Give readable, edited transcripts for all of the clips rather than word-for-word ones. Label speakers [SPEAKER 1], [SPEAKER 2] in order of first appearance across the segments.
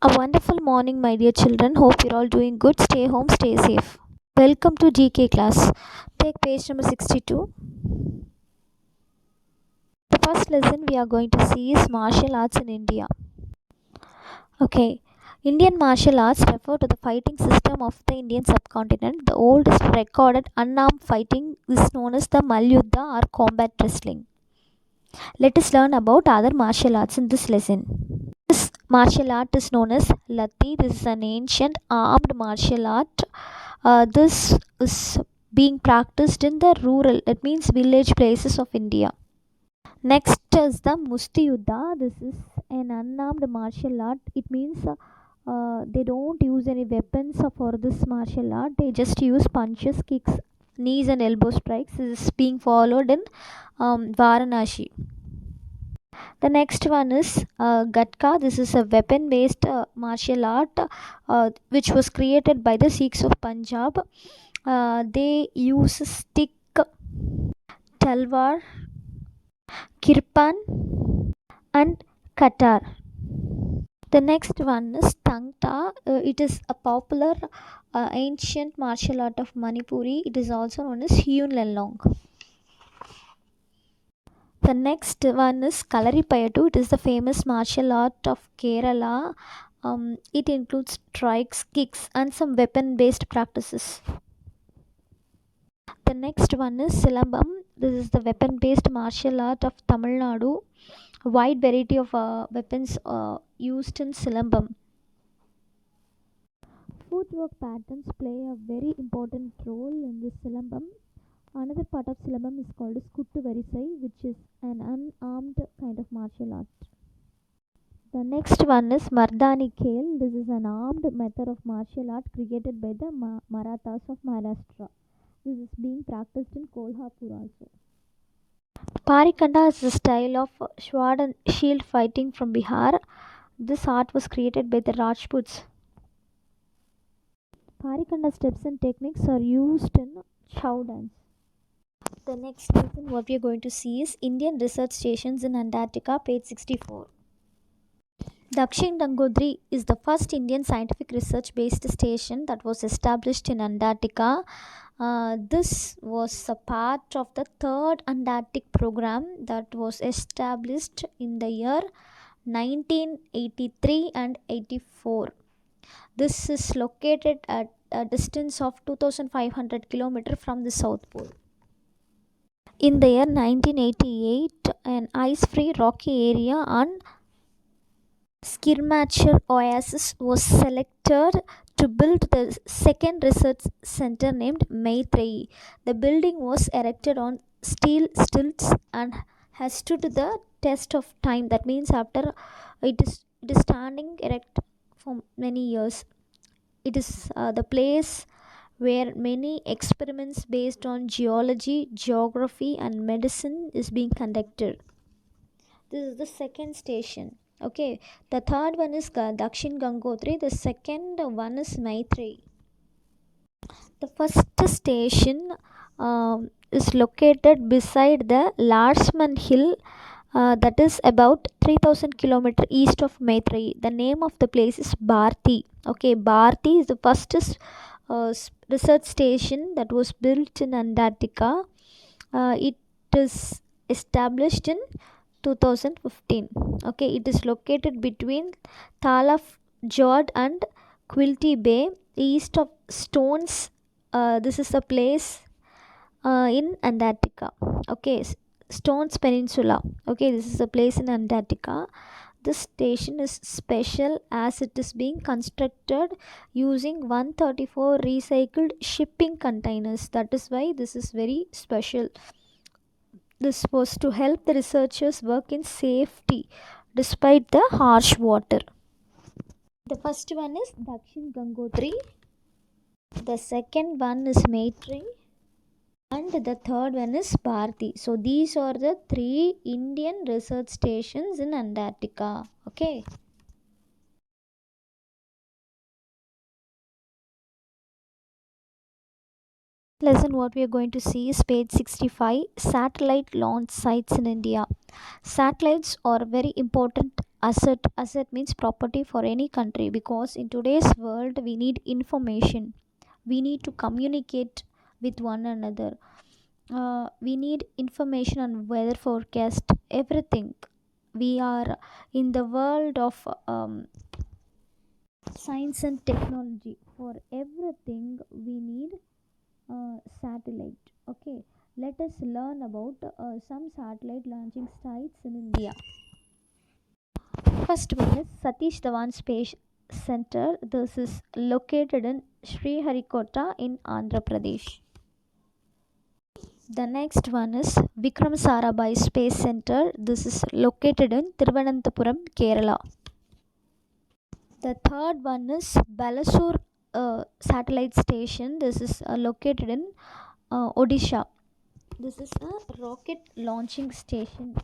[SPEAKER 1] A wonderful morning, my dear children. Hope you're all doing good. Stay home, stay safe. Welcome to GK class. Take page number 62. The first lesson we are going to see is martial arts in India. Okay. Indian martial arts refer to the fighting system of the Indian subcontinent. The oldest recorded unarmed fighting is known as the Malyuddha or combat wrestling. Let us learn about other martial arts in this lesson. This martial art is known as Lati. This is an ancient armed martial art. This is being practiced in the rural, that means village places of India. Next is the Musti Yuddha. This is an unarmed martial art. It means they don't use any weapons for this martial art. They just use punches, kicks, knees, and elbow strikes. This is being followed in Varanasi. The next one is Gatka. This is a weapon based martial art which was created by the Sikhs of Punjab. They use stick, talwar, kirpan, and katar. The next one is Tangta. It is a popular ancient martial art of Manipuri. It is also known as Hyun Lelong. The next one is Kalaripayattu. It is the famous martial art of Kerala. It includes strikes, kicks, and some weapon based practices. The next one is Silambam. This is the weapon based martial art of Tamil Nadu. A wide variety of weapons used in Silambam. Footwork patterns play a very important role in this Silambam. Another part of Silambam is called as Kuttu Varisai, which is an unarmed kind of martial art. The next one is Mardani Khel. This is an armed method of martial art created by the Marathas of Maharashtra. This is being practiced in Kolhapur also. Parikanda is a style of sword and shield fighting from Bihar. This art was created by the Rajputs. Parikanda steps and techniques are used in Chow dance. The next lesson what we are going to see is Indian research stations in Antarctica, page 64. Dakshin Gangotri is the first Indian scientific research based station that was established in Antarctica. This was a part of the third Antarctic program that was established in the year 1983 and 84. This is located at a distance of 2500 km from the South Pole. In the year 1988, an ice-free rocky area on Skirmacher Oasis was selected to build the second research center named Maitreyi. The building was erected on steel stilts and has stood the test of time. That means after it is standing erect for many years. It is the place where many experiments based on geology, geography, and medicine is being conducted. This is the second station. Okay, the third one is Dakshin Gangotri. The second one is Maitreyi. The first station is located beside the Larsman Hill, that is about 3000 km east of Maitreyi. The name of the place is Bharti. Okay, Bharti is the first research station that was built in Antarctica. It is established in 2015. Okay, it is located between Thalaf Jord and Quilty Bay, east of Stones. This is a place in Antarctica. Okay, Stones Peninsula. Okay, this is a place in Antarctica. This station is special as it is being constructed using 134 recycled shipping containers. That is why this is very special. This was to help the researchers work in safety despite the harsh water. The first one is Dakshin Gangotri, the second one is Maitri, and the third one is Bharti. So these are the three Indian research stations in Antarctica. Okay. Lesson what we are going to see is page 65, satellite launch sites in India. Satellites are very important Asset means property for any country, because in today's world we need information, we need to communicate with one another, we need information on weather forecast, everything. We are in the world of science and technology. For everything we need satellite. Okay, let us learn about some satellite launching sites in India. First one is Satish Dhawan Space Center. This is located in Sriharikota in Andhra Pradesh. The next one is Vikram Sarabhai Space Center. This is located in Thiruvananthapuram, Kerala. The third one is Balasur Satellite Station. This is located in Odisha. This is a rocket launching station.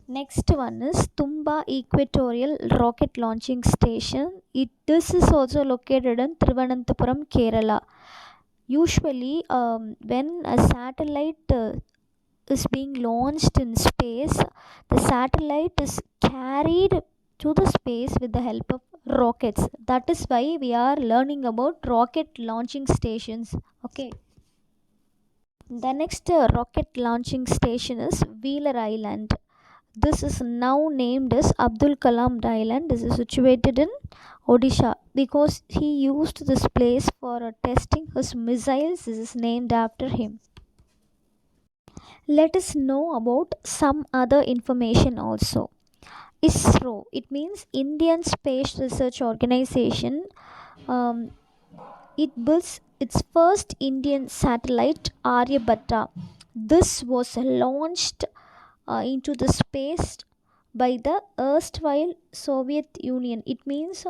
[SPEAKER 1] Next one is Tumba Equatorial Rocket Launching Station. This is also located in Thiruvananthapuram, Kerala. Usually, when a satellite is being launched in space, the satellite is carried to the space with the help of rockets. That is why we are learning about rocket launching stations. Okay. The next rocket launching station is Wheeler Island. This is now named as Abdul Kalam Island. This is situated in Odisha because he used this place for testing his missiles. This is named after him. Let us know about some other information also. ISRO, it means Indian Space Research Organization. It builds its first Indian satellite, Aryabhatta. This was launched into the space by the erstwhile Soviet Union. It means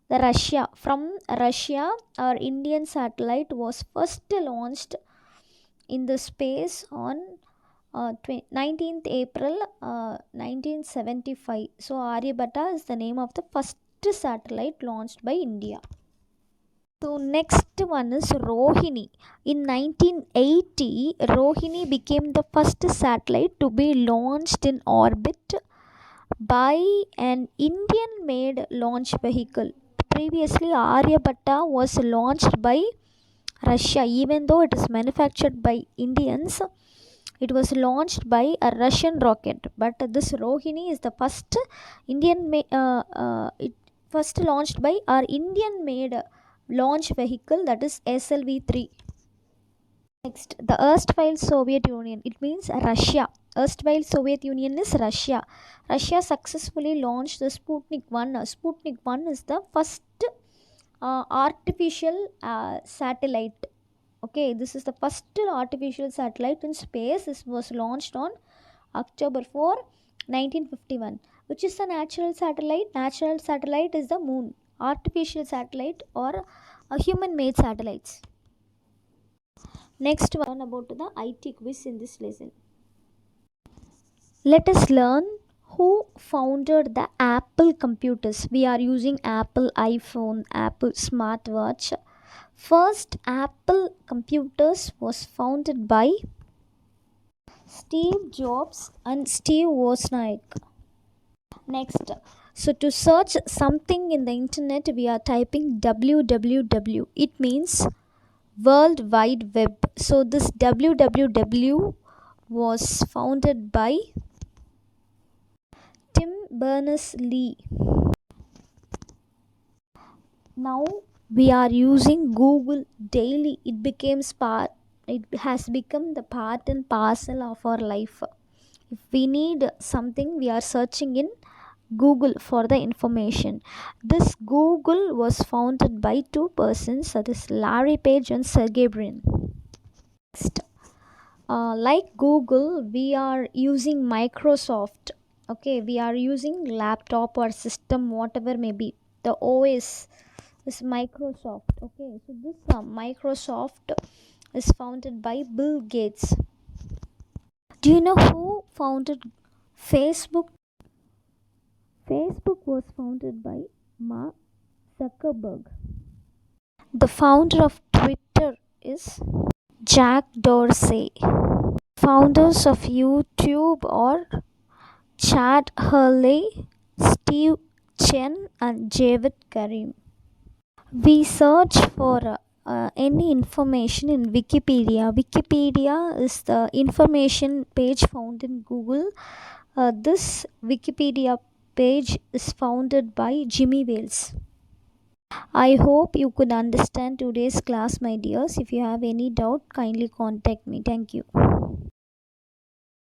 [SPEAKER 1] the Russia. From Russia, our Indian satellite was first launched in the space on 19th April 1975. So Aryabhatta is the name of the first satellite launched by India. So next one is Rohini. In 1980, Rohini became the first satellite to be launched in orbit by an Indian-made launch vehicle. Previously, Aryabhatta was launched by Russia. Even though it is manufactured by Indians, it was launched by a Russian rocket. But this Rohini is the first first launched by our Indian-made launch vehicle, that is SLV-3. Next, the erstwhile Soviet Union. It means Russia. Erstwhile Soviet Union is Russia. Russia successfully launched the Sputnik 1. Sputnik 1 is the first artificial satellite. Okay, this is the first artificial satellite in space. This was launched on October 4, 1951. Which is the natural satellite? Natural satellite is the moon. Artificial satellite or human-made satellites. Next one about the IT quiz in this lesson. Let us learn who founded the Apple computers. We are using Apple iPhone, Apple smartwatch. First Apple computers was founded by Steve Jobs and Steve Wozniak. Next, so to search something in the internet, we are typing www. It means World Wide Web. So this www was founded by Tim Berners-Lee. Now we are using Google daily. It has become the part and parcel of our life. If we need something, we are searching in Google for the information. This Google was founded by two persons, that is Larry Page and Sergey Brin. Next, like Google, we are using Microsoft. Okay, we are using laptop or system, whatever may be. The OS is Microsoft. Okay, so this Microsoft is founded by Bill Gates. Do you know who founded Facebook? Facebook was founded by Mark Zuckerberg. The founder of Twitter is Jack Dorsey. Founders of YouTube or Chad Hurley Steve Chen, and Javed Karim. We search for any information in Wikipedia. Wikipedia is the information page found in Google. This Wikipedia page is founded by Jimmy Wales. I hope you could understand today's class, my dears. If you have any doubt, kindly contact me. Thank you.